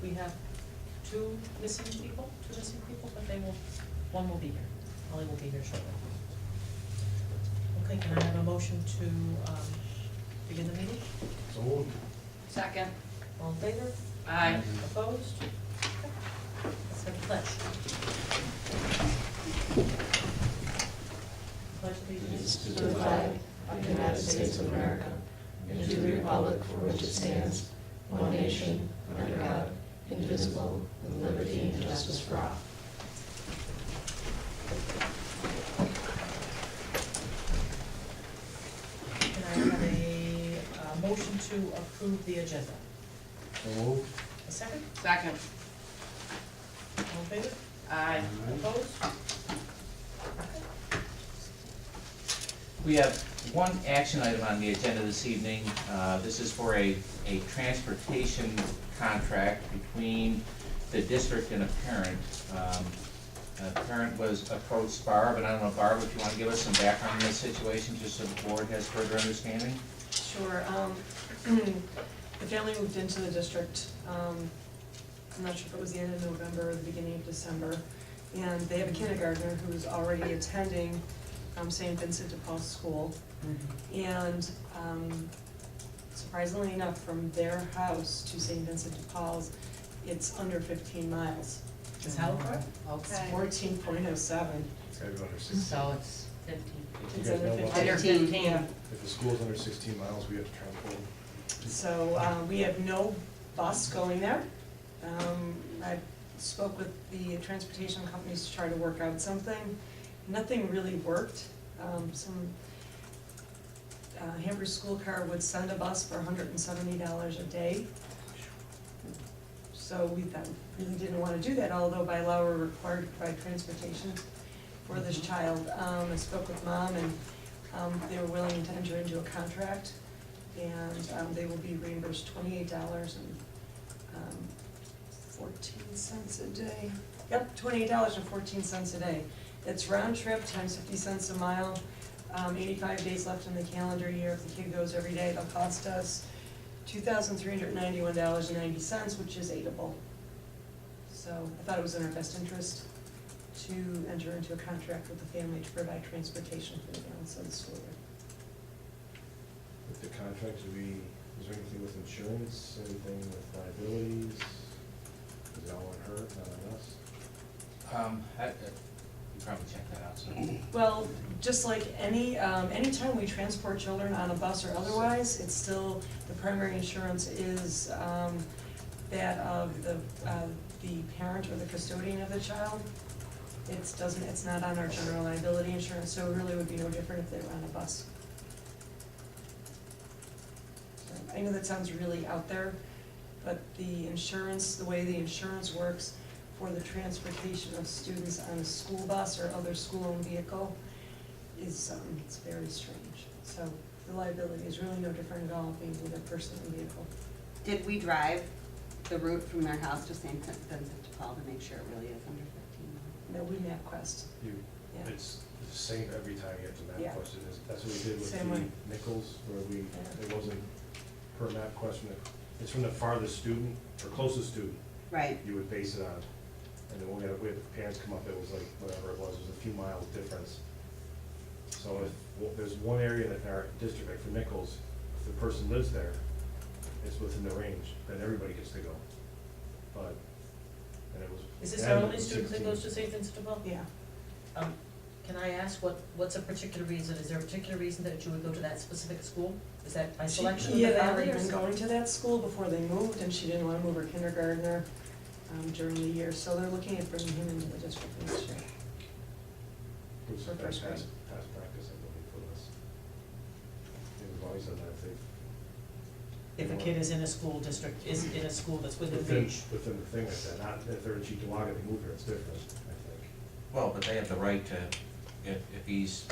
we have two missing people, but one will be here. Molly will be here shortly. Okay, can I have a motion to begin the meeting? So moved. Second. All in favor? Aye. Opposed? Okay. Let's have a pledge. Pledge allegiance To the flag of the United States of America, and to the republic for which it stands, one nation, under God, indivisible, with liberty and justice for all. Can I have a motion to approve the agenda? So moved. A second? Second. All in favor? Aye. Opposed? We have one action item on the agenda this evening. This is for a transportation contract between the district and a parent. A parent was approached Barb, and I don't know, Barb, if you want to give us some background on this situation, just so the board has further understanding? Sure. The family moved into the district, I'm not sure if it was the end of November or the beginning of December, and they have a kindergartner who's already attending St. Vincent de Paul School. And surprisingly enough, from their house to St. Vincent de Paul's, it's under 15 miles. Is how far? It's Okay. 14.07. It's gotta be under 16. So it's 15. You It's guys under know about 15. Under that? 15. Yeah. If the school's under 16 miles, we have to transport them. So we have no bus going there. I spoke with the transportation companies to try to work out something. Nothing really worked. Hamburg school car would send a bus for $170 a day. So we thought, really didn't want to do that, although by law we're required to provide transportation for this child. I spoke with mom, and they were willing to enter into a contract, and they will be reimbursed $28.14 a day. Yep, $28.14 a day. It's round trip times 50 cents a mile, 85 days left in the calendar year. If the kid goes every day, it'll cost us $2,391.90, which is aidable. So I thought it was in our best interest to enter into a contract with the family to provide transportation for the balance of the school year. With the contract, is there anything with insurance, anything with liabilities? Is it all on her, not on us? You probably check that out, so. Well, just like anytime we transport children on a bus or otherwise, it's still, the primary insurance is that of the parent or the custodian of the child. It's not on our general liability insurance, so it really would be no different if they were on a bus. So, I know that sounds really out there, but the insurance, the way the insurance works for the transportation of students on a school bus or other school-owned vehicle is, it's very strange. So the liability is really no different at all being with a personal vehicle. Did we drive the route from their house to St. Vincent de Paul to make sure it really is under 15 miles? No, we MapQuest. Yeah. It's the same every time you have to Yeah. MapQuest it. That's what we did with Same way. the Nichols, where Yeah. it wasn't per MapQuest. It's from the farthest student, or closest student, Right. you would base it on. And then we had the parents come up, it was like, whatever it was a few miles difference. So if there's one area in our district, like for Nichols, if the person lives there, it's within the range, then everybody gets to go. But, and it was. Is this and our it only was student that 16. goes to St. Vincent de Paul? Yeah. Can I ask what's a particular reason? Is there a particular reason that you would go to that specific school? Is that by selection of Yeah, the they had family? already been going to that school before they moved, and she didn't want to move her kindergartner during the year, so they're looking at bringing him into the district next year. Which is for first grade. past practice, I believe, for this. They've always done that, If a kid is in a school district, is in a school that's within within reach? the thing like that, not if they're in Cheektowaga, they move here, it's different, I think. Well, but they have the right to, if he's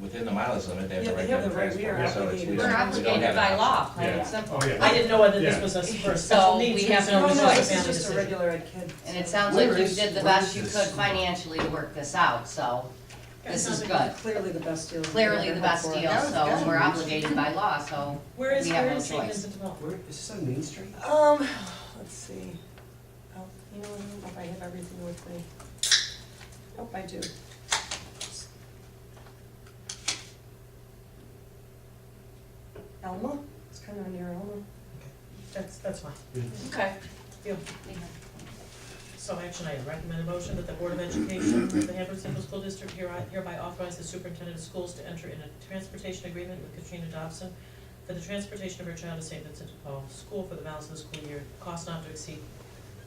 within the mileage limit, they have the Yeah, right they have to the right, we are transport. So it's- obligated. we We're don't- we don't obligated have by that. law, plain Yeah. and simple. Oh, yeah. I didn't know whether this Yeah. was a for a So special needs we have reason no or No, just no, a this is family just a decision. regular ed kid. And it so- sounds like Where you is- did the where best is you this could school? financially to work this out, so this is good. Clearly the best deal. we could Clearly ever the hope best for. deal, That was good. so we're obligated by law, so Where is we have no St. choice. Vincent de Paul? Where, is this on Main Street? Let's see. Oh, you know, I don't know if I have everything with me. Hope I do. Elma? It's kind of near Elma. That's fine. Okay. Yep. So action item, recommend a motion that the Board of Education of the Hamburg Central School District hereby authorize the superintendent of schools to enter in a transportation agreement with Katrina Dobson for the transportation of her child to St. Vincent de Paul School for the balance of the school year, cost not to exceed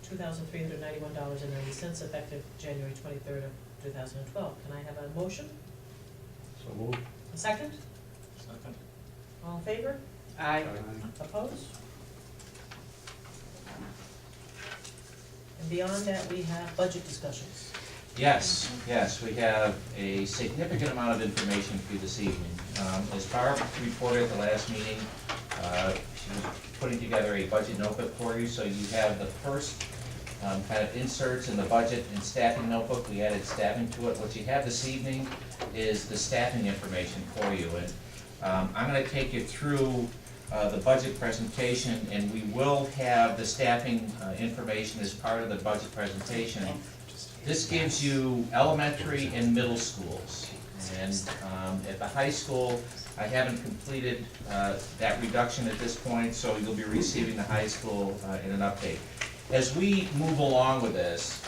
$2,391.90, effective January 23rd of 2012. Can I have a motion? So move. A second? Second. All in favor? Aye. Opposed? And beyond that, we have budget discussions. Yes, we have a significant amount of information for you this evening. As Barb reported at the last meeting, she was putting together a budget notebook for you, so you have the first kind of inserts in the budget and staffing notebook. We added staffing to it. What you have this evening is the staffing information for you. And I'm going to take you through the budget presentation, and we will have the staffing information as part of the budget presentation. This gives you elementary and middle schools. And at the high school, I haven't completed that reduction at this point, so you'll be receiving the high school in an update. As we move along with this,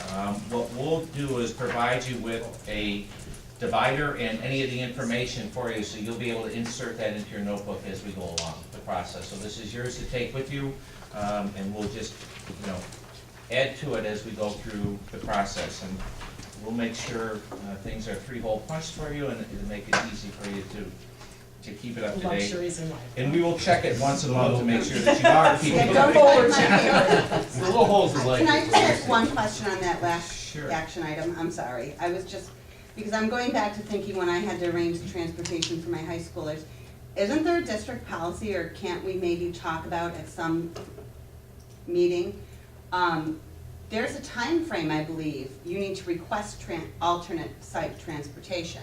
what we'll do is provide you with a divider and any of the information for you, so you'll be able to insert that into your notebook as we go along the process. So this is yours to take with you, and we'll just, add to it as we go through the process. And we'll make sure things are three-hole punched for you, and it'll make it easy for you to keep it up to date. Luxuries in life. And we will check it once a month to make sure that you are keeping it Yeah, up don't to date. forward The little holes in life. Can I just ask one question on that last Sure. action item? I'm sorry. I was just, because I'm going back to thinking when I had to arrange the transportation for my high schoolers. Isn't there a district policy, or can't we maybe talk about at some meeting? There's a time frame, I believe. You need to request alternate site transportation.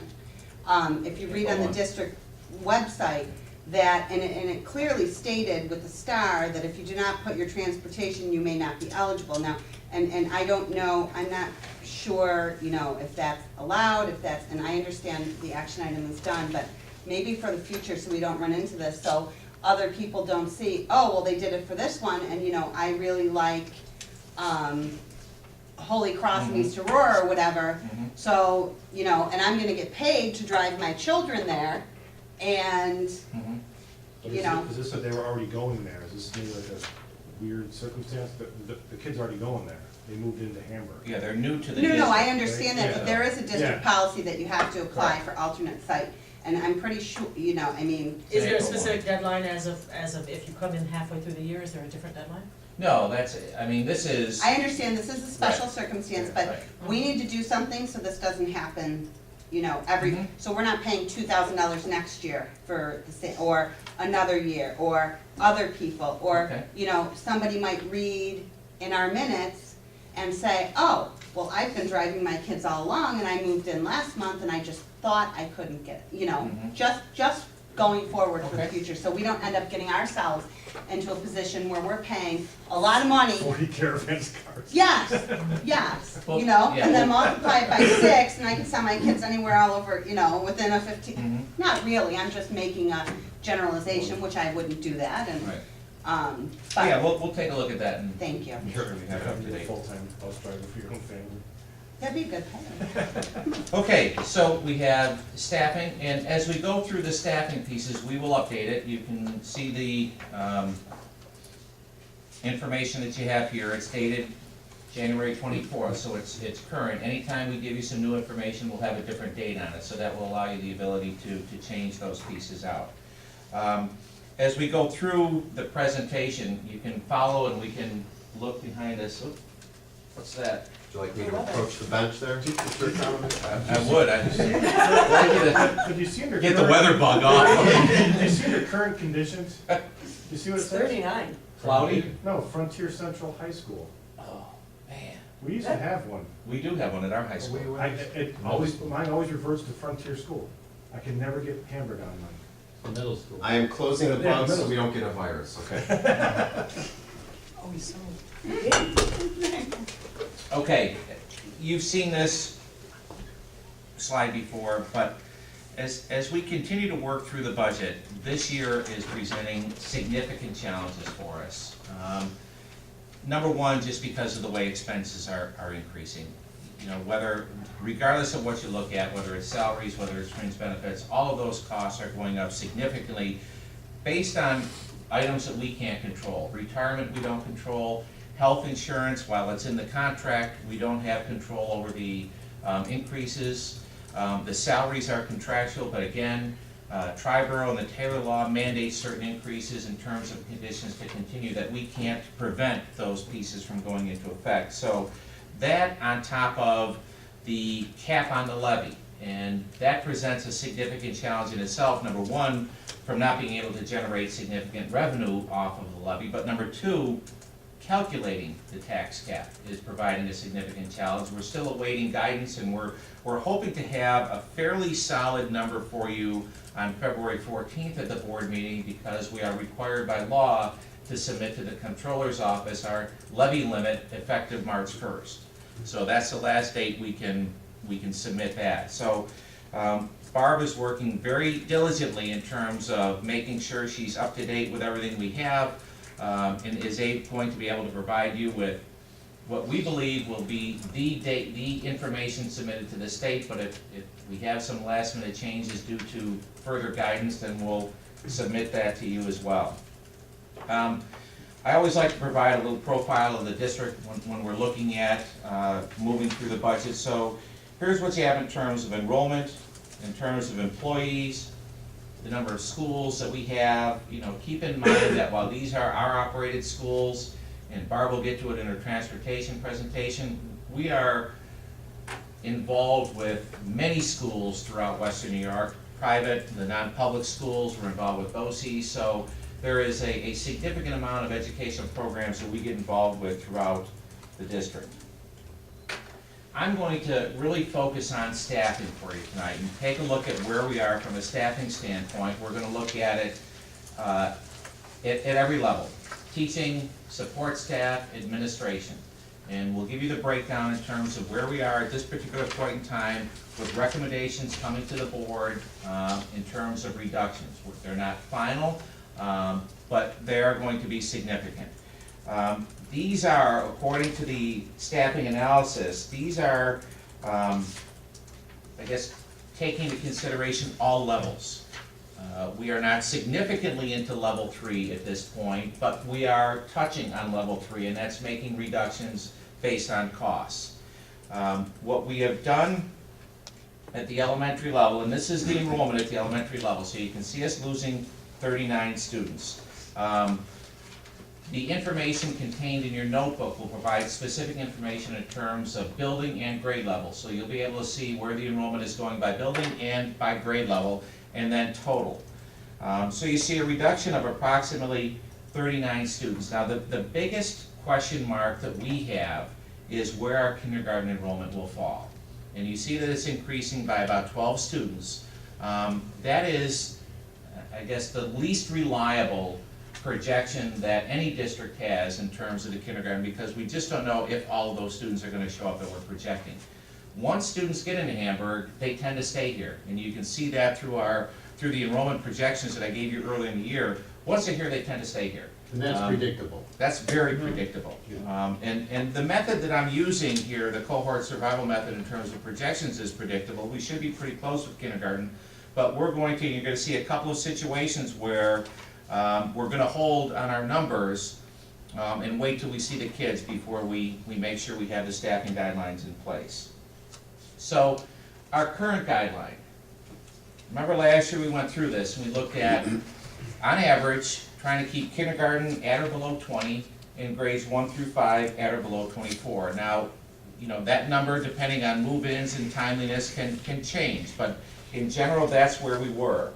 If you read on the district website, that, and it clearly stated with the star that if you do not put your transportation, you may not be eligible. Now, and I don't know, I'm not sure, if that's allowed, if that's, and I understand the action item is done, but maybe for the future, so we don't run into this, so other people don't see, oh, well, they did it for this one, and I really like, Holy Cross and East Aurora or whatever, so, and I'm gonna get paid to drive my children there, and, But you is know. it- Is this that they were already going there? Is this maybe like a weird circumstance? The kid's already going there. They moved into Hamburg. Yeah, they're new to the no, district. I understand that, but there is a district Yeah. policy that you have to apply for alternate site, and I'm pretty sure, Is there a April specific deadline as of if you come in halfway through the year, is there a different deadline? No, this is, I understand this is a special Right. circumstance, Right. but we need to do something so this doesn't happen, Mhm. so we're not paying $2,000 next year for the same, or another year, or other people, or, Okay. somebody might read in our minutes and say, oh, well, I've been driving my kids all along, and I moved in last month, and I just thought I couldn't get, Mhm. just going forward for the Okay. future, so we don't end up getting ourselves into a position where we're paying a lot of money. 40 caravans cars. Yes, Well, yeah, and then multiply it by 6, and I can send my kids anywhere all over, within a 15, not really, I'm just making a generalization, which I wouldn't do that, and, right. but, Yeah, we'll take a look at that and thank you. make sure we have it up to Be a date. full-time bus driver for your own family. That'd be a good pay. Okay, so we have staffing, and as we go through the staffing pieces, we will update it. You can see the information that you have here. It's dated January 24th, so it's current. Anytime we give you some new information, we'll have a different date on it, so that will allow you the ability to change those pieces out. As we go through the presentation, you can follow and we can look behind us. Oop, what's that? Would you like me to approach the bench there? Mr. Chairman? I would, I just like Could you see under to get the current- weather bug off. Did you see under current conditions? You see what it It's says? 39. Cloudy? No, Frontier Central High School. Oh, man. We used to have one. We do have one at our high school. Mine always refers to Frontier School. I can never get Hamburg on mine. Middle school. I am closing the Yeah, bug so middle. we don't get a virus, okay? Oh, he's so. Okay, you've seen this slide before, but as we continue to work through the budget, this year is presenting significant challenges for us. Number one, just because of the way expenses are increasing. You know, regardless of what you look at, whether it's salaries, whether it's fringe benefits, all of those costs are going up significantly based on items that we can't control. Retirement we don't control. Health insurance, while it's in the contract, we don't have control over the increases. The salaries are contractual, but again, Triborough and the Taylor Law mandate certain increases in terms of conditions to continue that we can't prevent those pieces from going into effect. So that on top of the cap on the levy, and that presents a significant challenge in itself. Number one, from not being able to generate significant revenue off of the levy, but number two, calculating the tax cap is providing a significant challenge. We're still awaiting guidance, and we're hoping to have a fairly solid number for you on February 14th at the board meeting, because we are required by law to submit to the Comptroller's Office our levy limit effective March 1st. So that's the last date we can submit that. So Barb is working very diligently in terms of making sure she's up to date with everything we have, and is going to be able to provide you with what we believe will be the information submitted to the state. But if we have some last minute changes due to further guidance, then we'll submit that to you as well. I always like to provide a little profile of the district when we're looking at moving through the budget. So here's what you have in terms of enrollment, in terms of employees, the number of schools that we have. You know, keep in mind that while these are our operated schools, and Barb will get to it in her transportation presentation, we are involved with many schools throughout Western New York, private, the non-public schools, we're involved with BOCES, so there is a significant amount of educational programs that we get involved with throughout the district. I'm going to really focus on staffing for you tonight and take a look at where we are from a staffing standpoint. We're going to look at it at every level: teaching, support staff, administration. And we'll give you the breakdown in terms of where we are at this particular point in time, with recommendations coming to the board in terms of reductions. They're not final, but they are going to be significant. These are, according to the staffing analysis, these are, I guess, taking into consideration all levels. We are not significantly into level 3 at this point, but we are touching on level 3, and that's making reductions based on costs. What we have done at the elementary level, and this is the enrollment at the elementary level, so you can see us losing 39 students. The information contained in your notebook will provide specific information in terms of building and grade level. So you'll be able to see where the enrollment is going by building and by grade level, and then total. So you see a reduction of approximately 39 students. Now the biggest question mark that we have is where our kindergarten enrollment will fall. And you see that it's increasing by about 12 students. That is, I guess, the least reliable projection that any district has in terms of the kindergarten, because we just don't know if all of those students are going to show up that we're projecting. Once students get into Hamburg, they tend to stay here, and you can see that through the enrollment projections that I gave you earlier in the year. Once they're here, they tend to stay here. And that's predictable. That's very predictable. And the method that I'm using here, the cohort survival method in terms of projections, is predictable. We should be pretty close with kindergarten, but you're going to see a couple of situations where we're going to hold on our numbers and wait till we see the kids before we make sure we have the staffing guidelines in place. So our current guideline, remember last year we went through this and we looked at, on average, trying to keep kindergarten at or below 20 and grades 1 through 5 at or below 24. Now, you know, that number, depending on move-ins and timeliness, can change, but in general, that's where we were.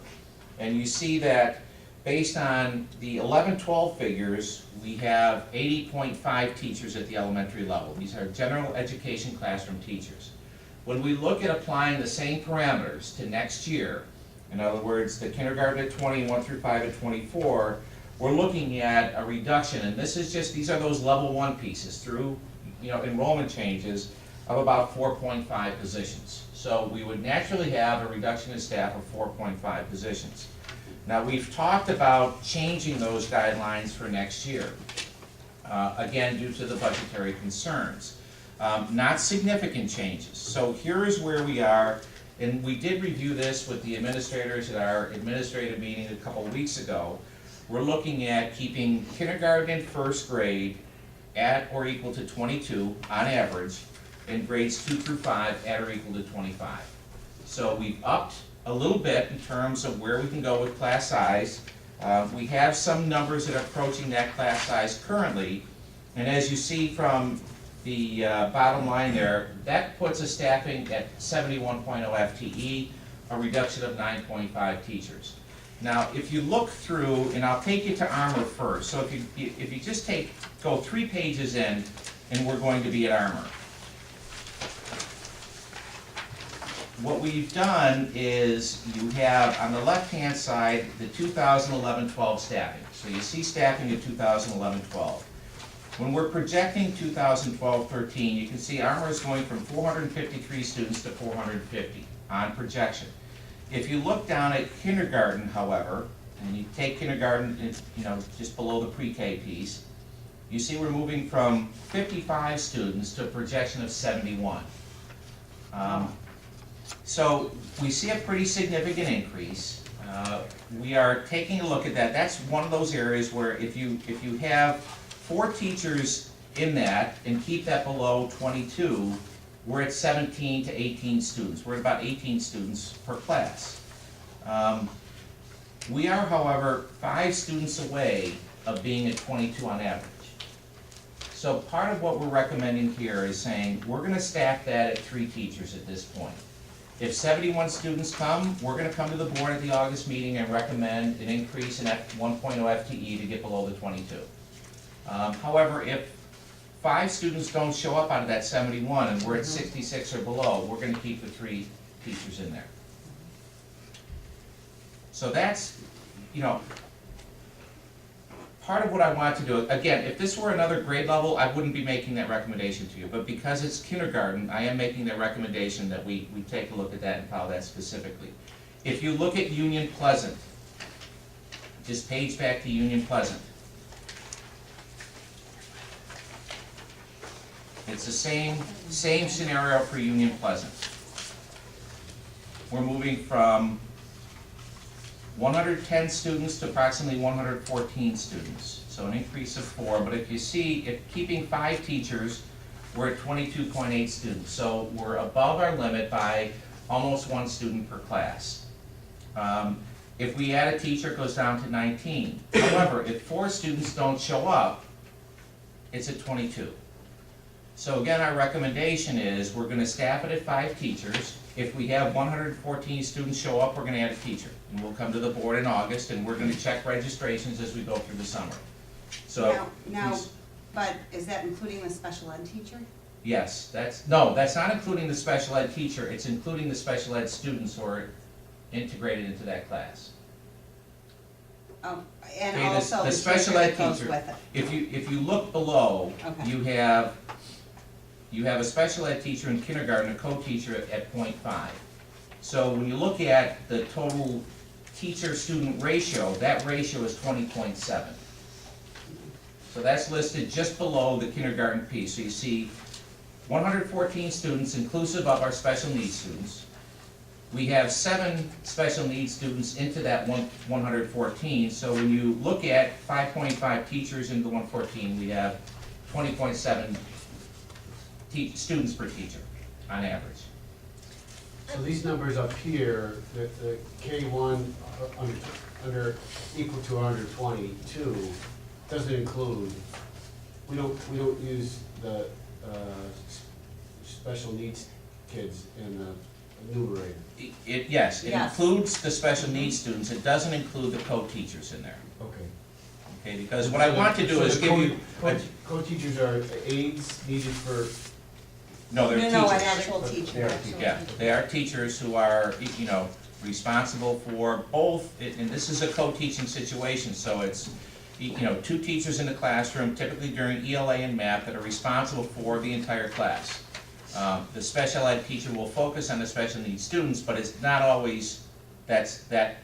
And you see that based on the 11-12 figures, we have 80.5 teachers at the elementary level. These are general education classroom teachers. When we look at applying the same parameters to next year, in other words, the kindergarten at 20, 1 through 5 at 24, we're looking at a reduction, and these are those level 1 pieces through, enrollment changes of about 4.5 positions. So we would naturally have a reduction in staff of 4.5 positions. Now, we've talked about changing those guidelines for next year, again, due to the budgetary concerns. Not significant changes. So here is where we are, and we did review this with the administrators at our administrative meeting a couple of weeks ago. We're looking at keeping kindergarten and first grade at or equal to 22 on average, and grades 2 through 5 at or equal to 25. So we've upped a little bit in terms of where we can go with class size. We have some numbers that are approaching that class size currently, and as you see from the bottom line there, that puts us staffing at 71.0 FTE, a reduction of 9.5 teachers. Now, if you look through, and I'll take you to Armour first, so if you just go 3 pages in, and we're going to be at Armour. What we've done is you have on the left-hand side the 2011-12 staffing. So you see staffing at 2011-12. When we're projecting 2012-13, you can see Armour is going from 453 students to 450 on projection. If you look down at kindergarten, however, and you take kindergarten, just below the pre-K piece, you see we're moving from 55 students to a projection of 71. So we see a pretty significant increase. We are taking a look at that. That's one of those areas where if you have 4 teachers in that and keep that below 22, we're at 17 to 18 students. We're at about 18 students per class. We are, however, 5 students away of being at 22 on average. So part of what we're recommending here is saying we're going to staff that at 3 teachers at this point. If 71 students come, we're going to come to the board at the August meeting and recommend an increase in 1.0 FTE to get below the 22. However, if 5 students don't show up out of that 71 and we're at 66 or below, we're going to keep the 3 teachers in there. So that's, part of what I want to do. Again, if this were another grade level, I wouldn't be making that recommendation to you. But because it's kindergarten, I am making that recommendation that we take a look at that and follow that specifically. If you look at Union Pleasant, just page back to Union Pleasant. It's the same scenario for Union Pleasant. We're moving from 110 students to approximately 114 students, so an increase of 4. But if you see, keeping 5 teachers, we're at 22.8 students, so we're above our limit by almost 1 student per class. If we add a teacher, it goes down to 19. However, if 4 students don't show up, it's at 22. So again, our recommendation is we're going to staff it at 5 teachers. If we have 114 students show up, we're going to add a teacher. And we'll come to the board in August, and we're going to check registrations as we go through the summer. So Now, but is that including the special ed teacher? yes, that's not including the special ed teacher. It's including the special ed students who are integrated into that class. Oh, and Okay, also the the special teacher ed that goes teacher, with it. if you look below, Okay. you have a special ed teacher in kindergarten, a co-teacher at 0.5. So when you look at the total teacher-student ratio, that ratio is 20.7. So that's listed just below the kindergarten piece. So you see 114 students inclusive of our special needs students. We have 7 special needs students into that 114. So when you look at 5.5 teachers into 114, we have 20.7 students per teacher on average. So these numbers up here, the K1 under equal to or under 22 doesn't include, we don't use the special needs kids in the numerator. Yes, it Yes. includes the special needs students. It doesn't include the co-teachers in there. Okay. Okay, because what I want to do is give you, Co-teachers are aides needed for, no, they're No, an teachers. actual teacher. Yeah, they are teachers who are, responsible for both, and this is a co-teaching situation, so it's, 2 teachers in the classroom, typically during ELA and math, that are responsible for the entire class. The special ed teacher will focus on the special needs students, but it's not always that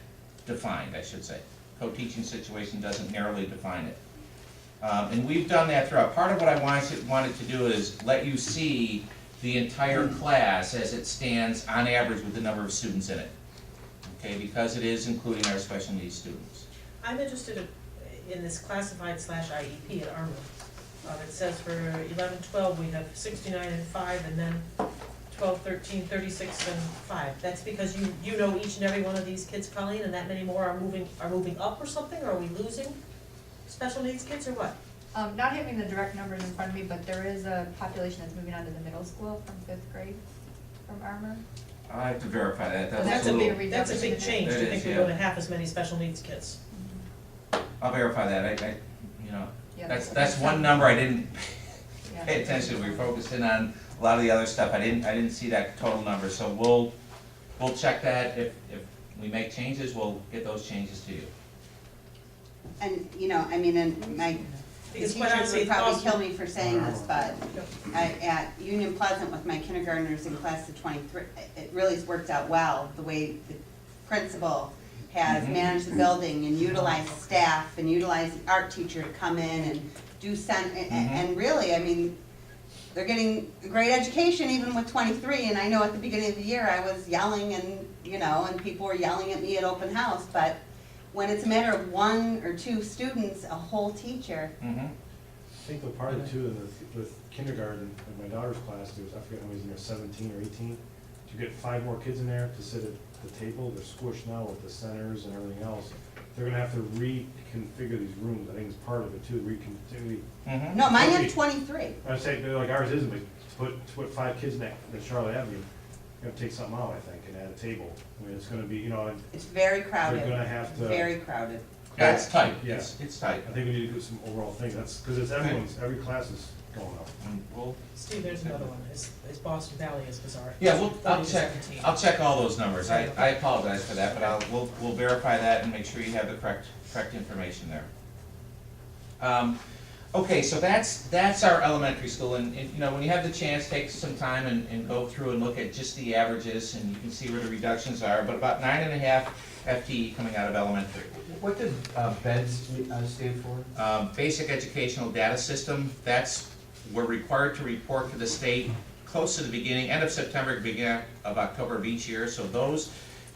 defined, I should say. Co-teaching situation doesn't narrowly define it. And we've done that throughout. Part of what I wanted to do is let you see the entire class as it stands on average with the number of students in it. Okay, because it is including our special needs students. I'm interested in this classified / IEP at Armour. It says for 11-12, we have 69 and 5, and then 12-13, 36 and 5. That's because you know each and every one of these kids, Colleen, and that many more are moving up or something? Or are we losing special needs kids or what? Not having the direct numbers in front of me, but there is a population that's moving on to the middle school from 5th grade from Armour. I have to verify that. That's a a little, big change That to is, think we yeah. go to half as many special needs kids. I'll verify that. Yeah, That's one number I didn't Yeah. pay attention to. We were focused in on a lot of the other stuff. I didn't see that total number, so we'll check that. If we make changes, we'll get those changes to you. And, and my, the Because quite teachers honestly, would it's probably possible- kill me for saying this, but at Union Pleasant with my kindergartners in class of 23, it really has worked out well, the way the principal has Mhm. managed the building and utilized staff and utilized the art teacher to come in and do and really, they're getting a great education even with 23, and I know at the beginning of the year I was yelling and, and people were yelling at me at open house, but when it's a matter of 1 or 2 students, a whole teacher, Mm-hmm. I think the part of too, with kindergarten, in my daughter's class, there was, I forget how many's in there, 17 or 18. To get 5 more kids in there to sit at the table, they're squished now with the centers and everything else. They're gonna have to reconfigure these rooms, I think it's part of it too, reconfigure. Mm-hmm. no, mine have 23. I'd say, they're like ours isn't, but to put 5 kids in Charlotte Avenue, you're gonna take something out, I think, and add a table. It's gonna be, It's very they're crowded, gonna have to. very crowded. Yeah, it's tight. Yeah. It's tight. I think we need to do some overall thing, because it's every class is going up. And we'll Steve, there's another one, is Boston Valley is bizarre. Yeah, I'll 40 to check, 17. I'll check all those numbers. I apologize for that, but we'll verify that and make sure you have the correct information there. Okay, so that's our elementary school, and when you have the chance, take some time and go through and look at just the averages, and you can see where the reductions are, but about 9.5 FTE coming out of elementary. What does BEDS stand for? Basic Educational Data System, we're required to report to the state close to the beginning, end of September, beginning of October of each year, so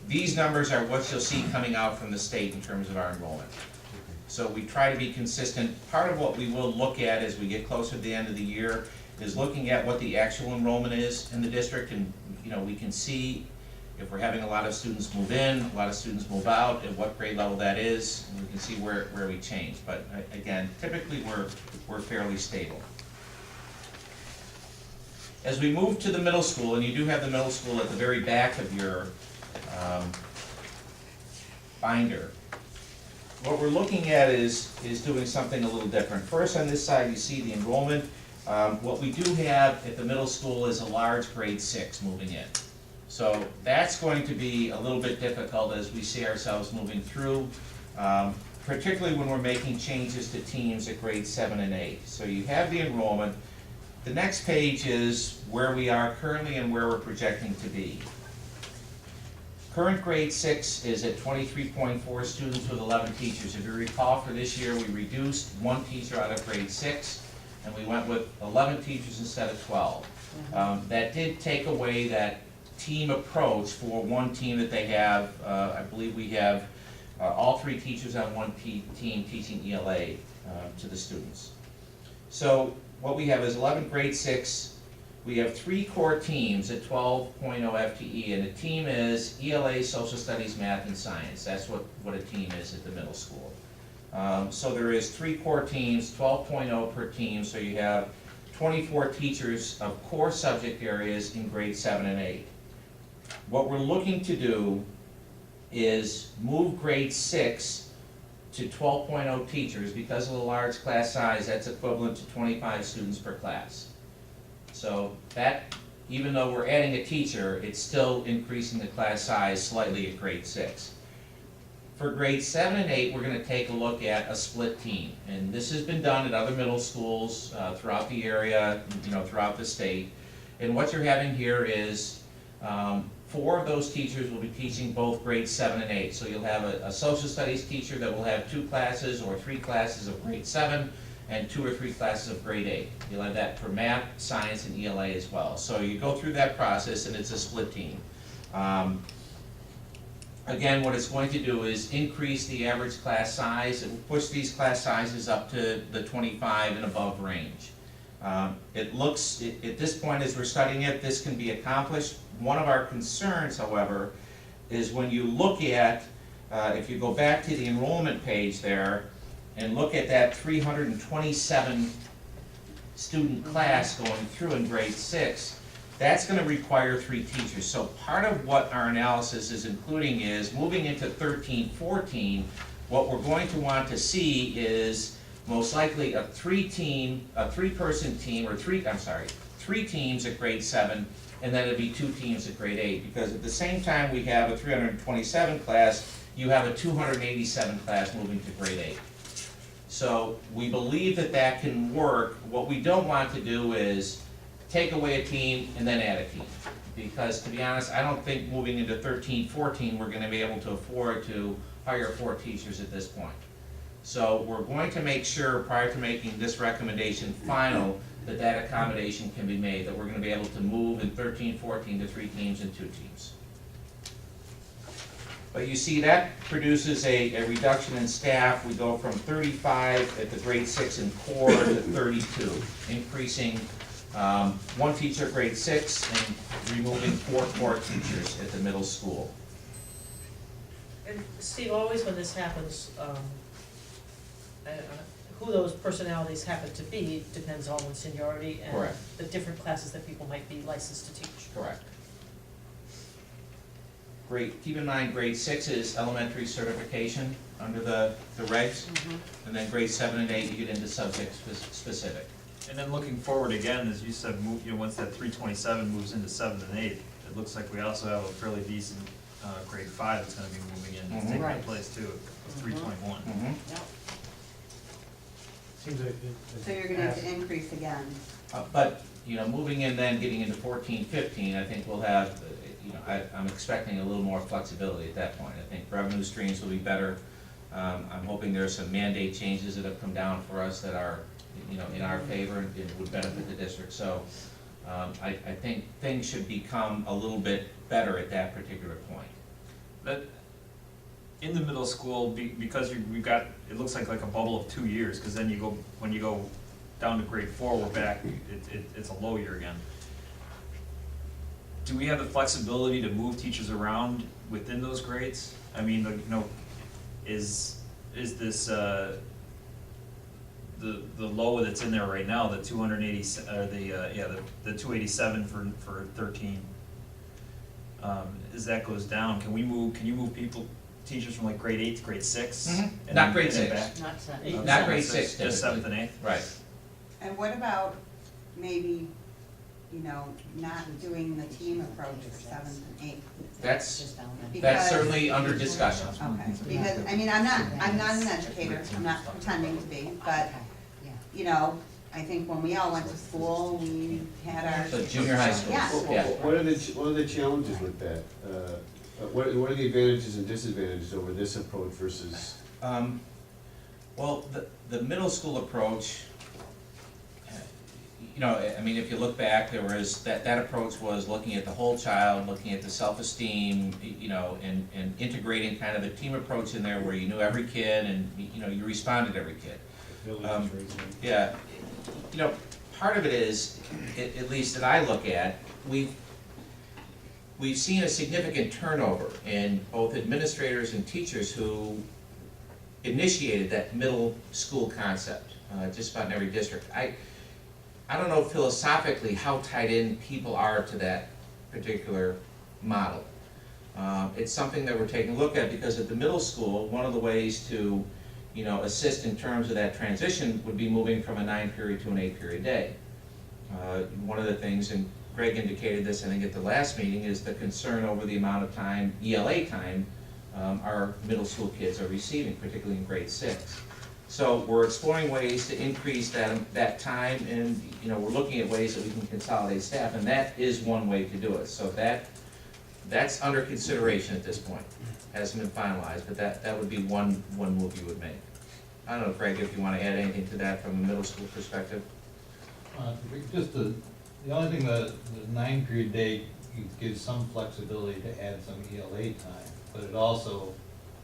these numbers are what you'll see coming out from the state in terms of our enrollment. So we try to be consistent. Part of what we will look at as we get closer to the end of the year is looking at what the actual enrollment is in the district, and we can see if we're having a lot of students move in, a lot of students move out, at what grade level that is, and we can see where we change. But again, typically we're fairly stable. As we move to the middle school, and you do have the middle school at the very back of your binder, what we're looking at is doing something a little different. First, on this side, you see the enrollment. What we do have at the middle school is a large grade 6 moving in. So that's going to be a little bit difficult as we see ourselves moving through, particularly when we're making changes to teams at grade 7 and 8. So you have the enrollment. The next page is where we are currently and where we're projecting to be. Current grade 6 is at 23.4 students with 11 teachers. If you recall, for this year, we reduced 1 teacher out of grade 6, and we went with 11 teachers instead of 12. That did take away that team approach for one team that they have. I believe we have all 3 teachers on one team teaching ELA to the students. So what we have is 11 grade 6. We have 3 core teams at 12.0 FTE, and the team is ELA, Social Studies, Math, and Science. That's what a team is at the middle school. So there is 3 core teams, 12.0 per team, so you have 24 teachers of core subject areas in grade 7 and 8. What we're looking to do is move grade 6 to 12.0 teachers. Because of the large class size, that's equivalent to 25 students per class. So that, even though we're adding a teacher, it's still increasing the class size slightly at grade 6. For grades 7 and 8, we're gonna take a look at a split team. And this has been done at other middle schools throughout the area, throughout the state. And what you're having here is 4 of those teachers will be teaching both grades 7 and 8. So you'll have a social studies teacher that will have 2 classes or 3 classes of grade 7 and 2 or 3 classes of grade 8. You'll have that for math, science, and ELA as well. So you go through that process and it's a split team. Again, what it's going to do is increase the average class size and push these class sizes up to the 25 and above range. It looks, at this point as we're studying it, this can be accomplished. One of our concerns, however, is when you look at, if you go back to the enrollment page there and look at that 327 student class going through in grade 6, that's gonna require 3 teachers. So part of what our analysis is including is, moving into 13-14, what we're going to want to see is most likely a 3-person team, or 3 teams at grade 7, and then it'd be 2 teams at grade 8. Because at the same time we have a 327 class, you have a 287 class moving to grade 8. So we believe that that can work. What we don't want to do is take away a team and then add a team. Because to be honest, I don't think moving into 13-14, we're gonna be able to afford to hire 4 teachers at this point. So we're going to make sure, prior to making this recommendation final, that that accommodation can be made, that we're gonna be able to move in 13-14 to 3 teams and 2 teams. But you see that produces a reduction in staff. We go from 35 at the grade 6 and core to 32, increasing 1 teacher at grade 6 and removing 4 core teachers at the middle school. And Steve, always when this happens, who those personalities happen to be depends on seniority and Correct. the different classes that people might be licensed to teach. Correct. Keep in mind, grade 6 is elementary certification under the regs, and then grade 7 and 8, you get into subject specific. And then looking forward again, as you said, once that 327 moves into 7 and 8, it looks like we also have a fairly decent grade 5 that's gonna be moving in, Mhm. taking Right. that place too, 321. Yep. Seems like So you're gonna have to increase again. But, moving in then, getting into 14-15, I think we'll have, I'm expecting a little more flexibility at that point. I think revenue streams will be better. I'm hoping there's some mandate changes that have come down for us that are, in our favor and would benefit the district. So, I think things should become a little bit better at that particular point. That, in the middle school, because we've got, it looks like a bubble of 2 years, because then when you go down to grade 4, we're back, it's a low year again. Do we have the flexibility to move teachers around within those grades? I mean, is this, the low that's in there right now, the 280, the 287 for 13, as that goes down, can you move teachers from like grade 8 to grade 6? Mhm. and Not then- grade and then 6. back? Not set. Oh, Not grade seventh, 6 just 7th and 8th? Right. And what about maybe, not doing the team approach for 7th and 8th? That's Because- certainly under discussion. Okay, because, I'm not an educator, I'm not pretending to be, but, I think when we all went to school, we had our. The junior high school. Yeah. Yeah. What are the challenges with that? What are the advantages and disadvantages over this approach versus? Well, the middle school approach, if you look back, there was, that approach was looking at the whole child, looking at the self-esteem, and integrating kind of the team approach in there where you knew every kid and, you responded to every kid. Yeah, part of it is, at least that I look at, we've seen a significant turnover in both administrators and teachers who initiated that middle school concept, just about in every district. I don't know philosophically how tied in people are to that particular model. It's something that we're taking a look at, because at the middle school, one of the ways to assist in terms of that transition would be moving from a 9-period to an 8-period day. One of the things, and Greg indicated this, I think, at the last meeting, is the concern over the amount of time, ELA time, our middle school kids are receiving, particularly in grade 6. So we're exploring ways to increase that time, and, you know, we're looking at ways that we can consolidate staff, and that is one way to do it. So that's under consideration at this point. Hasn't been finalized, but that would be one move you would make. I don't know, Craig, if you want to add anything to that from a middle school perspective? Just the only thing, the 9-period day gives some flexibility to add some ELA time, but it also,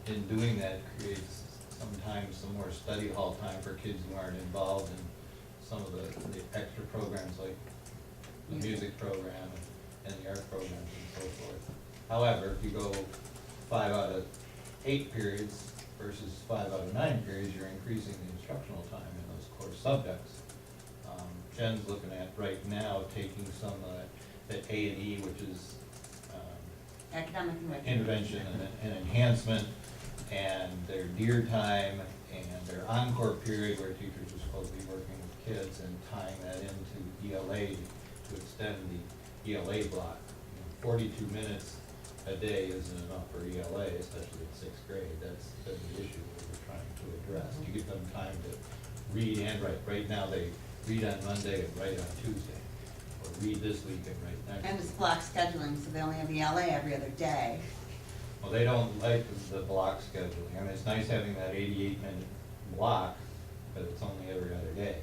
in doing that, creates sometimes some more study hall time for kids who aren't involved in some of the extra programs like the music program and the art programs and so forth. However, if you go 5 out of 8 periods versus 5 out of 9 periods, you're increasing the instructional time in those core subjects. Jen's looking at right now taking some of that A&E, which is Academic intervention and enhancement, and their DEAR time, and their encore period where teachers are supposed to be working with kids, and tying that into ELA to extend the ELA block. 42 minutes a day isn't enough for ELA, especially in 6th grade. That's been the issue that we're trying to address. To give them time to read and write. Right now, they read on Monday and write on Tuesday, or read this week and write next week. And it's block scheduling, so they only have ELA every other day. Well, they don't like the block scheduling. I mean, it's nice having that 88-minute block, but it's only every other day.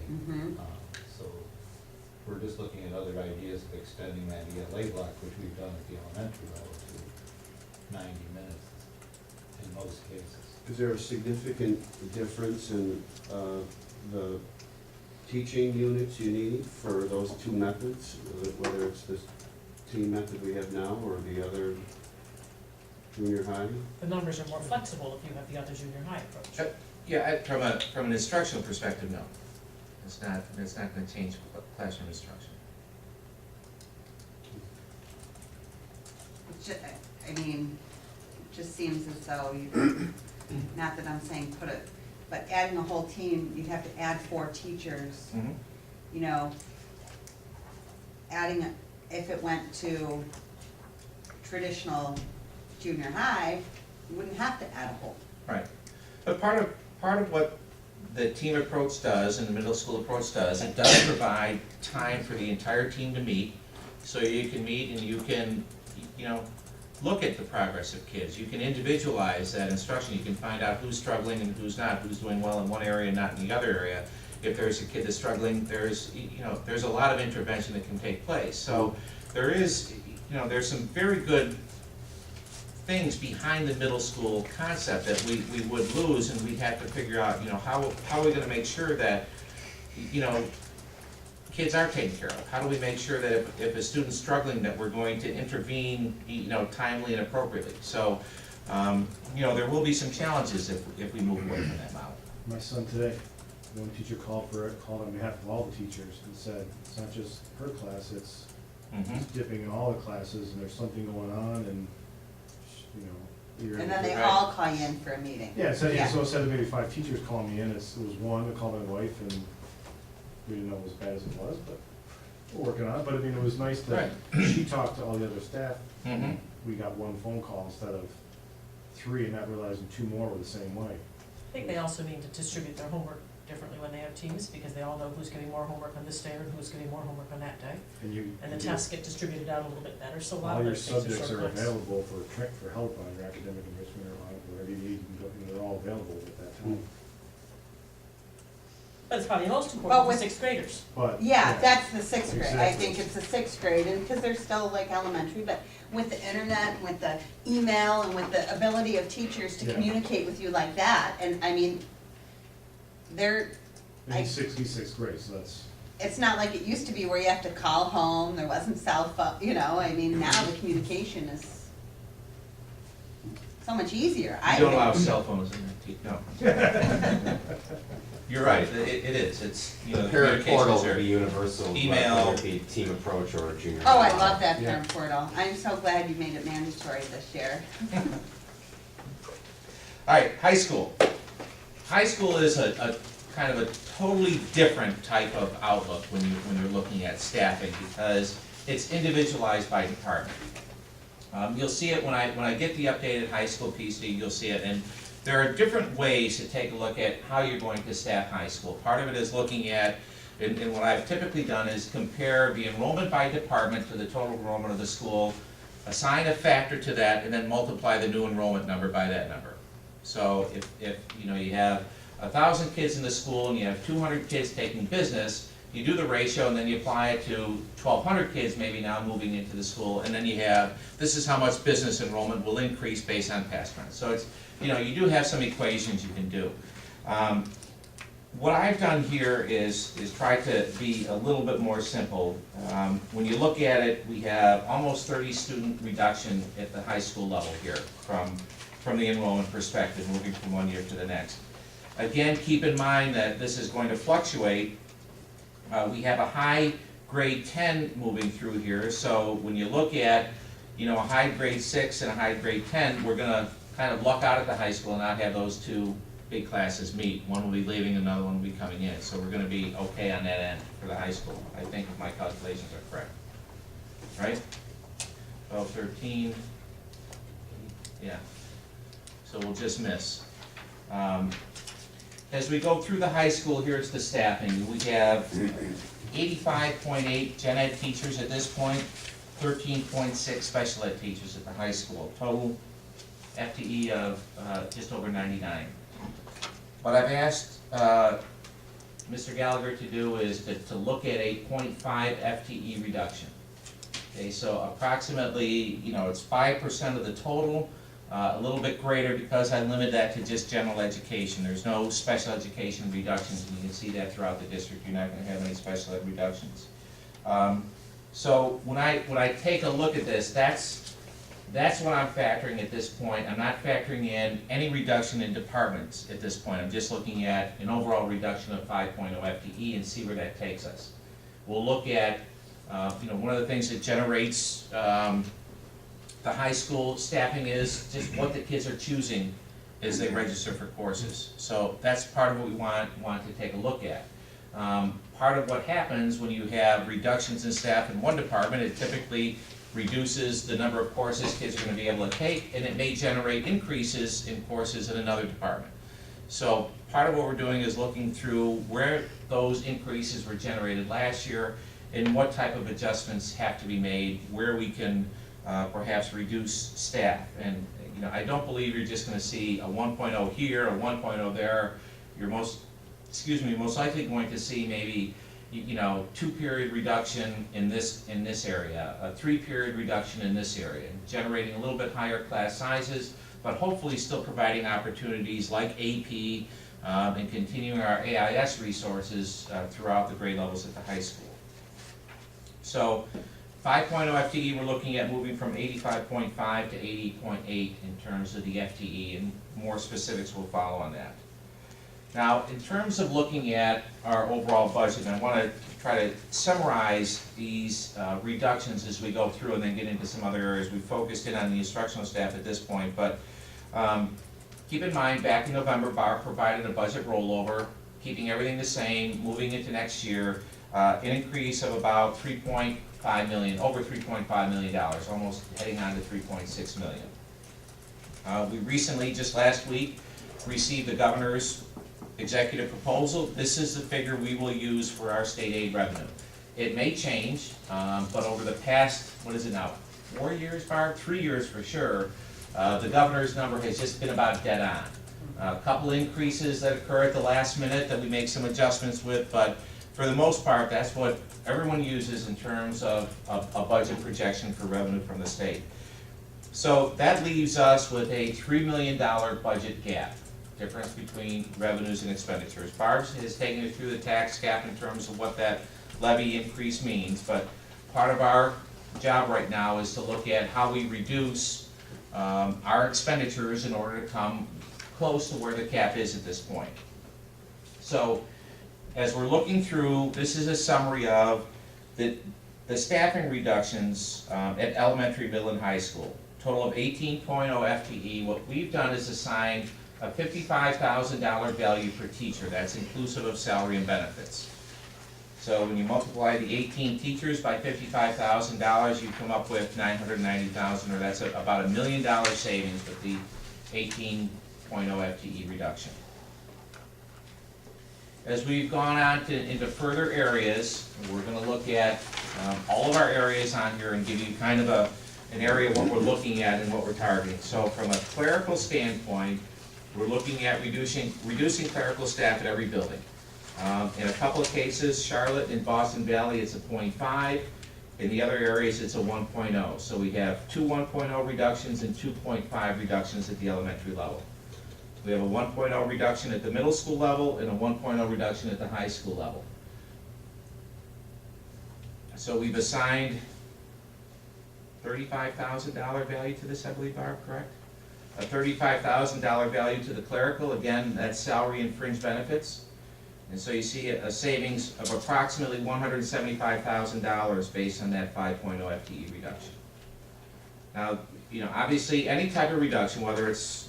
So we're just looking at other ideas of extending that ELA block, which we've done at the elementary level, to 90 minutes in most cases. Is there a significant difference in the teaching units you need for those two methods, whether it's this team method we have now or the other junior high? The numbers are more flexible if you have the other junior high approach. Yeah, from an instructional perspective, no. It's not going to change classroom instruction. I mean, it just seems as though you, not that I'm saying put it, but adding a whole team, you'd have to add 4 teachers. You know, adding, if it went to traditional junior high, you wouldn't have to add a whole. Right. But part of what the team approach does and the middle school approach does, it does provide time for the entire team to meet, so you can meet and you can, you know, look at the progress of kids. You can individualize that instruction. You can find out who's struggling and who's not, who's doing well in one area and not in the other area. If there's a kid that's struggling, there's a lot of intervention that can take place. So there is, there's some very good things behind the middle school concept that we would lose, and we'd have to figure out, how are we gonna make sure that, kids are taken care of? How do we make sure that if a student's struggling, that we're going to intervene, timely and appropriately? So, there will be some challenges if we move away from that model. My son today, one teacher called on behalf of all the teachers and said, it's not just her class, it's dipping in all the classes, and there's something going on, and, And then they all call you in for a meeting. Yeah, so instead of maybe 5 teachers calling me in, it was one that called my wife, and we didn't know it was as bad as it was, but we're working on it. But I mean, it was nice that she talked to all the other staff. We got one phone call instead of 3, and not realizing 2 more were the same way. I think they also need to distribute their homework differently when they have teams, because they all know who's getting more homework on this day and who's getting more homework on that day. And the tests get distributed out a little bit better, so a lot all of your those things subjects are are short available for help on your academic enrichment or on whatever you need. You can go, they're all available at that time. But it's probably most Well, important for with- 6th graders. But Yeah, that's the 6th grade. I Exactly. think it's the 6th grade, and because they're still like elementary, but with the internet, and with the email, and with the ability of teachers to Yeah. communicate with you like that, and I mean, he's 66th grade, so that's. it's not like it used to be where you have to call home, there wasn't cell phone, I mean, now the communication is so much easier, I We don't allow think. cell phones in the no. You're right, it is, it's, The parent communication portal is would there. be universal, Email. whether it be team approach or junior. Oh, I high. love that Yeah. parent portal. I'm so glad you made it mandatory this year. All right, high school. High school is a kind of a totally different type of outlook when you're looking at staffing, because it's individualized by department. You'll see it when I get the updated high school PC, you'll see it, and there are different ways to take a look at how you're going to staff high school. Part of it is looking at, and what I've typically done is compare the enrollment by department to the total enrollment of the school, assign a factor to that, and then multiply the new enrollment number by that number. So if you have 1,000 kids in the school and you have 200 kids taking business, you do the ratio and then you apply it to 1,200 kids maybe now moving into the school, and then you have, this is how much business enrollment will increase based on past trends. So it's, you do have some equations you can do. What I've done here is try to be a little bit more simple. When you look at it, we have almost 30 student reduction at the high school level here from the enrollment perspective, moving from one year to the next. Again, keep in mind that this is going to fluctuate. We have a high grade 10 moving through here, so when you look at a high grade 6 and a high grade 10, we're going to kind of luck out at the high school and not have those two big classes meet. One will be leaving, another one will be coming in, so we're going to be okay on that end for the high school, I think, if my calculations are correct. Right? 12, 13, yeah. So we'll just miss. As we go through the high school, here's the staffing. We have 85.8 gen ed teachers at this point, 13.6 special ed teachers at the high school. Total FTE of just over 99. What I've asked Mr. Gallagher to do is to look at a 0.5 FTE reduction. Okay, so approximately, it's 5% of the total. A little bit greater because I limit that to just general education. There's no special education reductions, and you can see that throughout the district. You're not going to have any special ed reductions. So when I take a look at this, that's what I'm factoring at this point. I'm not factoring in any reduction in departments at this point. I'm just looking at an overall reduction of 5.0 FTE and see where that takes us. We'll look at, one of the things that generates the high school staffing is just what the kids are choosing as they register for courses. So that's part of what we want to take a look at. Part of what happens when you have reductions in staff in one department, it typically reduces the number of courses kids are going to be able to take, and it may generate increases in courses in another department. So part of what we're doing is looking through where those increases were generated last year and what type of adjustments have to be made, where we can perhaps reduce staff. And I don't believe you're just going to see a 1.0 here, a 1.0 there. You're most likely going to see maybe 2-period reduction in this area, a 3-period reduction in this area, generating a little bit higher class sizes, but hopefully still providing opportunities like AP and continuing our AIS resources throughout the grade levels at the high school. So 5.0 FTE, we're looking at moving from 85.5 to 80.8 in terms of the FTE, and more specifics will follow on that. Now, in terms of looking at our overall budget, I want to try to summarize these reductions as we go through and then get into some other areas. We focused in on the instructional staff at this point, but keep in mind, back in November, Barb provided a budget rollover, keeping everything the same, moving into next year, an increase of about over $3.5 million, almost heading on to $3.6 million. We recently, just last week, received the governor's executive proposal. This is the figure we will use for our state aid revenue. It may change, but over the past, 4 years, Barb? 3 years for sure, the governor's number has just been about dead on. A couple increases that occur at the last minute that we make some adjustments with, but for the most part, that's what everyone uses in terms of a budget projection for revenue from the state. So that leaves us with a $3 million budget gap, difference between revenues and expenditures. Barb has taken us through the tax cap in terms of what that levy increase means, but part of our job right now is to look at how we reduce our expenditures in order to come close to where the cap is at this point. So as we're looking through, this is a summary of the staffing reductions at elementary, middle, and high school. Total of 18.0 FTE. What we've done is assign a $55,000 value per teacher. That's inclusive of salary and benefits. So when you multiply the 18 teachers by $55,000, you come up with $990,000, or that's about $1 million savings with the 18.0 FTE reduction. As we've gone on into further areas, we're going to look at all of our areas on here and give you kind of an area of what we're looking at and what we're targeting. So from a clerical standpoint, we're looking at reducing clerical staff at every building. In a couple of cases, Charlotte and Boston Valley, it's a 0.5. In the other areas, it's a 1.0. So we have two 1.0 reductions and 2.5 reductions at the elementary level. We have a 1.0 reduction at the middle school level and a 1.0 reduction at the high school level. So we've assigned $35,000 value to this, I believe, Barb, correct? A $35,000 value to the clerical, again, that's salary and fringe benefits. And so you see a savings of approximately $175,000 based on that 5.0 FTE reduction. Now, obviously, any type of reduction, whether it's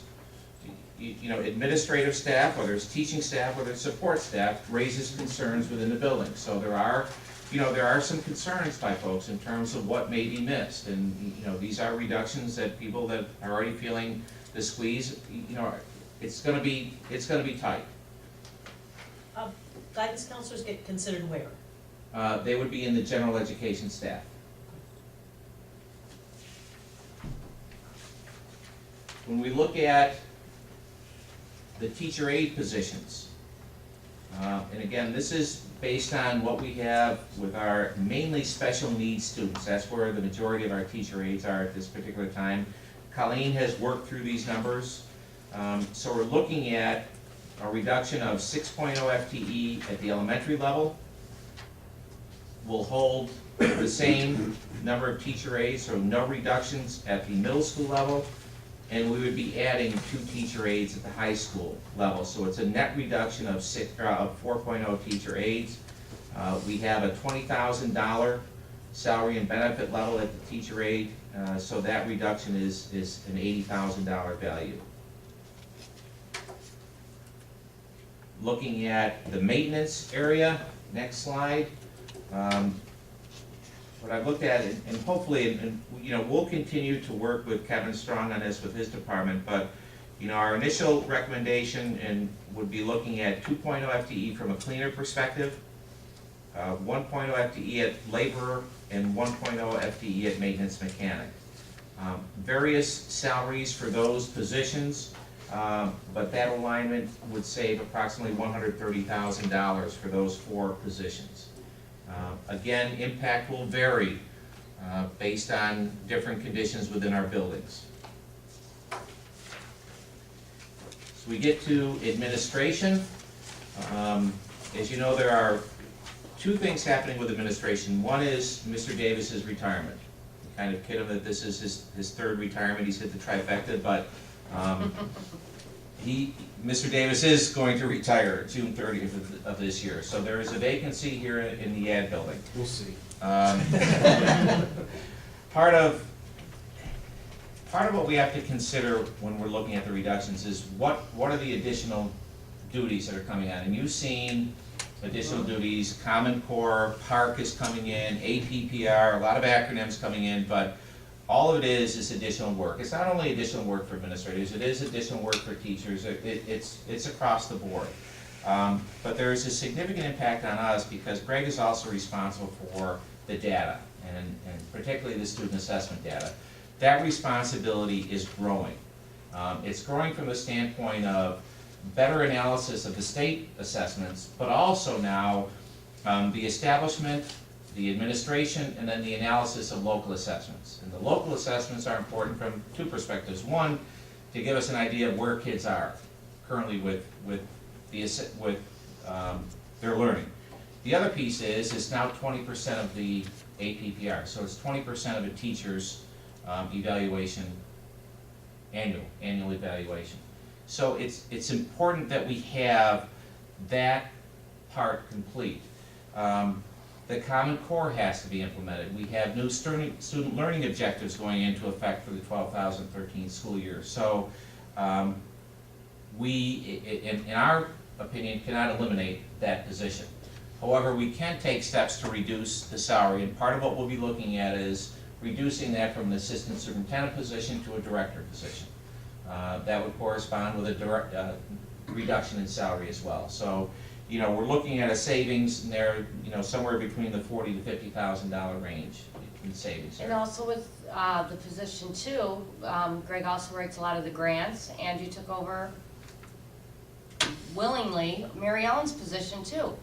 administrative staff, whether it's teaching staff, whether it's support staff, raises concerns within the building. So there are some concerns by folks in terms of what may be missed, and these are reductions that people that are already feeling the squeeze. It's going to be tight. Guidance counselors get considered where? They would be in the general education staff. When we look at the teacher aide positions, and again, this is based on what we have with our mainly special needs students. That's where the majority of our teacher aides are at this particular time. Colleen has worked through these numbers. So we're looking at a reduction of 6.0 FTE at the elementary level. We'll hold the same number of teacher aides, so no reductions at the middle school level. And we would be adding 2 teacher aides at the high school level. So it's a net reduction of 4.0 teacher aides. We have a $20,000 salary and benefit level at the teacher aide. So that reduction is an $80,000 value. Looking at the maintenance area, next slide. What I've looked at, and hopefully, we'll continue to work with Kevin Strong on this with his department, but our initial recommendation would be looking at 2.0 FTE from a cleaner perspective, 1.0 FTE at laborer, and 1.0 FTE at maintenance mechanic. Various salaries for those positions, but that alignment would save approximately $130,000 for those 4 positions. Again, impact will vary based on different conditions within our buildings. So we get to administration. As you know, there are 2 things happening with administration. One is Mr. Davis's retirement. We kind of kid him that this is his 3rd retirement. He's hit the trifecta, but Mr. Davis is going to retire June 30th of this year. So there is a vacancy here in the ad building. We'll see. Part of what we have to consider when we're looking at the reductions is what are the additional duties that are coming on. And you've seen additional duties, Common Core, PARC is coming in, APPR, a lot of acronyms coming in, but all of it is additional work. It's not only additional work for administrators, it is additional work for teachers. It's across the board. But there is a significant impact on us because Greg is also responsible for the data, and particularly the student assessment data. That responsibility is growing. It's growing from the standpoint of better analysis of the state assessments, but also now the establishment, the administration, and then the analysis of local assessments. And the local assessments are important from 2 perspectives. One, to give us an idea of where kids are currently with their learning. The other piece is it's now 20% of the APPR, so it's 20% of a teacher's evaluation, annual evaluation. So it's important that we have that part complete. The Common Core has to be implemented. We have new student learning objectives going into effect for the 2013 school year. So we, in our opinion, cannot eliminate that position. However, we can take steps to reduce the salary, and part of what we'll be looking at is reducing that from an assistant superintendent position to a director position. That would correspond with a direct, reduction in salary as well. So, you know, we're looking at a savings in there, you know, somewhere between the $40,000 to $50,000 range in savings. And also with the position too, Greg also writes a lot of the grants, and you took over willingly Mary Ellen's position too.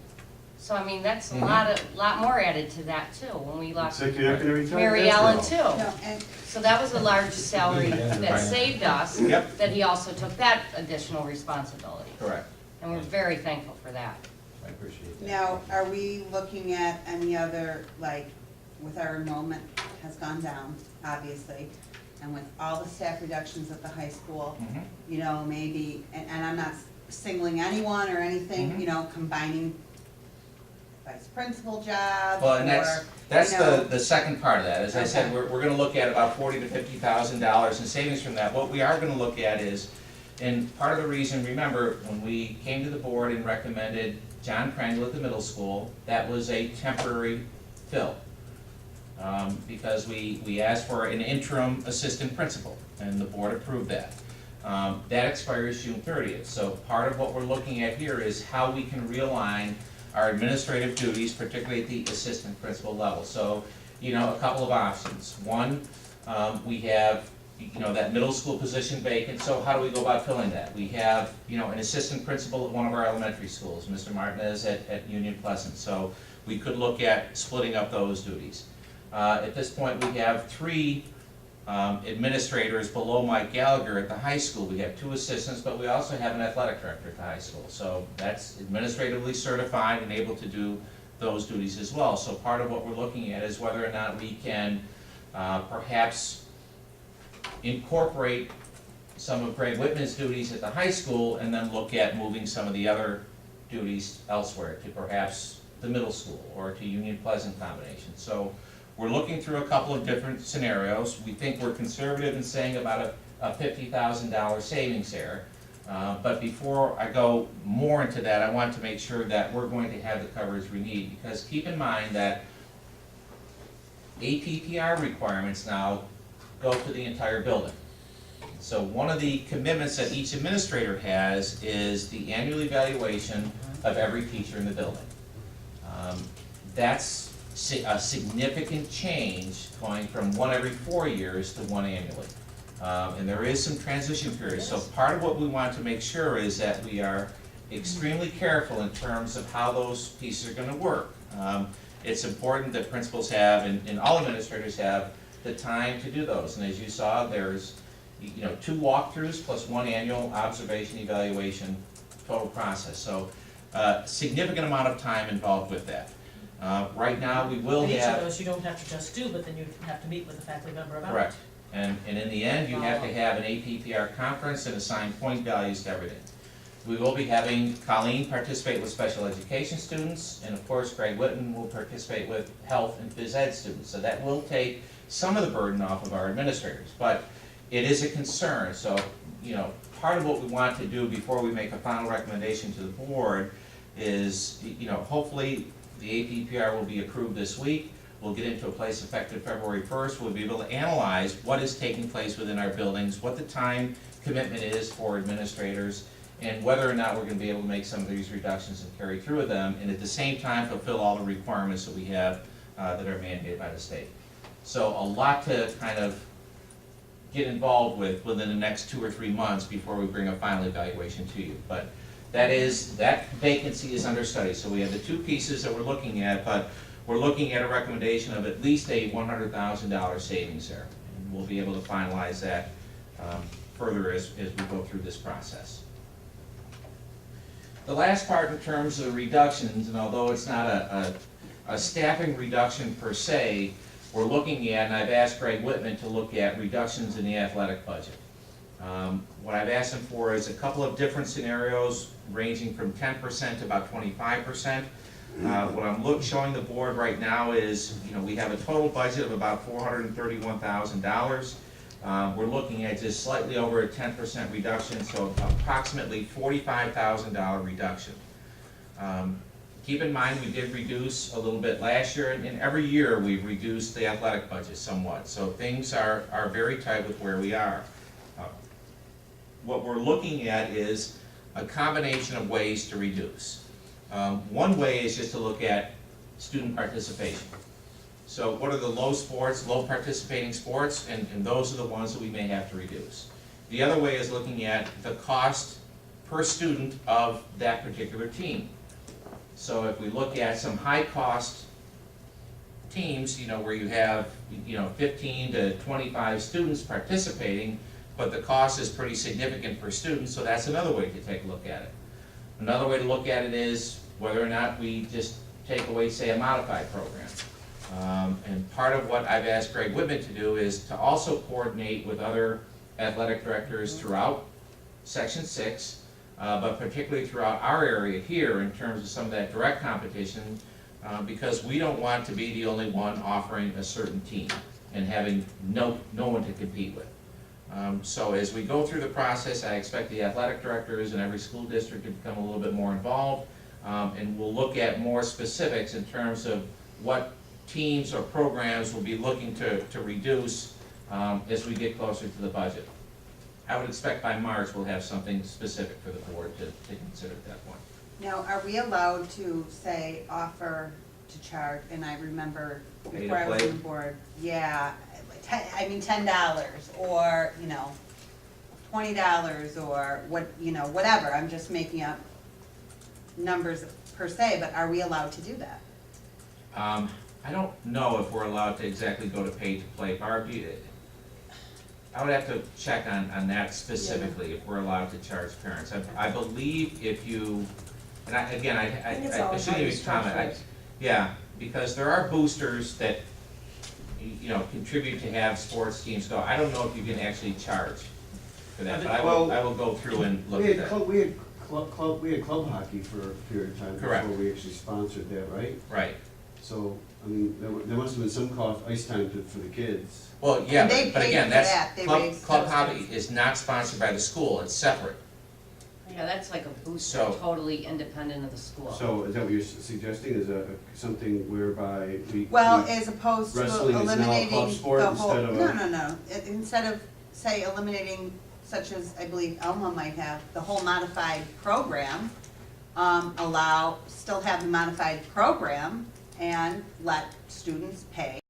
So I mean, that's a lot more added to that too, when we lost It's like you're not gonna retire Mary after Ellen all. too. No, and So that was a large salary Right. that saved us, Yep. that he also took that additional responsibility. Correct. And we're very thankful for that. I appreciate that. now, are we looking at any other, like, with our enrollment has gone down, obviously, and with all the staff reductions at the high school, Mhm. you know, maybe, and I'm not singling anyone or anything, Mhm. you know, combining vice principal jobs, Well, and that's you know. the second part of that. As I said, Okay. we're gonna look at about $40,000 to $50,000 in savings from that. What we are gonna look at is, and part of the reason, remember, when we came to the board and recommended John Krangle at the middle school, that was a temporary fill. Because we asked for an interim assistant principal, and the board approved that. That expires June 30th, so part of what we're looking at here is how we can realign our administrative duties, particularly at the assistant principal level. So, you know, a couple of options. One, we have, you know, that middle school position vacant, so how do we go about filling that? We have, you know, an assistant principal at one of our elementary schools, Mr. Martinez at Union Pleasant, so we could look at splitting up those duties. At this point, we have 3 administrators below Mike Gallagher at the high school. We have 2 assistants, but we also have an athletic director at the high school. So that's administratively certified and able to do those duties as well. So part of what we're looking at is whether or not we can perhaps incorporate some of Greg Whitman's duties at the high school and then look at moving some of the other duties elsewhere to perhaps the middle school or to Union Pleasant combination. So we're looking through a couple of different scenarios. We think we're conservative in saying about a $50,000 savings there. But before I go more into that, I want to make sure that we're going to have the coverage we need, because keep in mind that APPR requirements now go to the entire building. So one of the commitments that each administrator has is the annual evaluation of every teacher in the building. That's a significant change, going from 1 every 4 years to 1 annually. And there is some transition periods, so part of what we want to make sure is that we are extremely careful in terms of how those pieces are gonna work. It's important that principals have, and all administrators have, the time to do those. And as you saw, there's, you know, 2 walkthroughs plus 1 annual observation evaluation total process. So, significant amount of time involved with that. Right now, we will And each of have. those you don't have to just do, but then you have to meet with a faculty member about it. Correct. And in the end, you have to have an APPR conference and assign point values to everything. We will be having Colleen participate with special education students, and of course, Greg Whitten will participate with health and phys ed students. So that will take some of the burden off of our administrators, but it is a concern. So, you know, part of what we want to do before we make a final recommendation to the board is, you know, hopefully the APPR will be approved this week. We'll get into a place effective February 1st. We'll be able to analyze what is taking place within our buildings, what the time commitment is for administrators, and whether or not we're gonna be able to make some of these reductions and carry through with them, and at the same time fulfill all the requirements that we have that are mandated by the state. So a lot to kind of get involved with within the next 2 or 3 months before we bring a final evaluation to you. But that vacancy is under study, so we have the 2 pieces that we're looking at, but we're looking at a recommendation of at least a $100,000 savings there. And we'll be able to finalize that further as we go through this process. The last part in terms of reductions, and although it's not a staffing reduction per se, we're looking at, and I've asked Greg Whitman to look at reductions in the athletic budget. What I've asked him for is a couple of different scenarios ranging from 10% to about 25%. What I'm showing the board right now is, you know, we have a total budget of about $431,000. We're looking at just slightly over a 10% reduction, so approximately $45,000 reduction. keep in mind, we did reduce a little bit last year, and every year we've reduced the athletic budget somewhat. So things are very tight with where we are. What we're looking at is a combination of ways to reduce. One way is just to look at student participation. So what are the low participating sports, and those are the ones that we may have to reduce. The other way is looking at the cost per student of that particular team. So if we look at some high-cost teams, where you have, 15 to 25 students participating, but the cost is pretty significant per student, so that's another way to take a look at it. Another way to look at it is whether or not we just take away, say, a modified program. And part of what I've asked Greg Whitman to do is to also coordinate with other athletic directors throughout Section 6, but particularly throughout our area here in terms of some of that direct competition, because we don't want to be the only one offering a certain team and having no one to compete with. So as we go through the process, I expect the athletic directors in every school district to become a little bit more involved, and we'll look at more specifics in terms of what teams or programs will be looking to reduce as we get closer to the budget. I would expect by March we'll have something specific for the board to consider at that point. Now, are we allowed to say offer to charge, and I remember Pay to before I was play? on the board, yeah, $10, or, $20, or whatever, I'm just making up numbers per se, but are we allowed to do that? I don't know if we're allowed to exactly go to pay to play. Barb, I would have to check on that specifically, if we're allowed to charge parents. I believe if you, and I think it's all shouldn't even comment. structured. Yeah, because there are boosters that, contribute to have sports teams go. I don't know if you can actually charge for that, but I will go through and look at that. We had club hockey for a period of time Correct. before we actually sponsored that, right? Right. So, there must have been some cost, ice time for the kids. Well, yeah, And they but paid again, for that's, that. They club raised club those hobby funds. is not sponsored by the school, it's separate. Yeah, that's like a booster, So- totally independent of the school. So, is that what you're suggesting, is something whereby we? Well, we- as opposed to Wrestling is now a club eliminating sport the whole, instead of a- no. Instead of, say, eliminating, such as I believe Elma might have, the whole modified program, still have the modified program and let students pay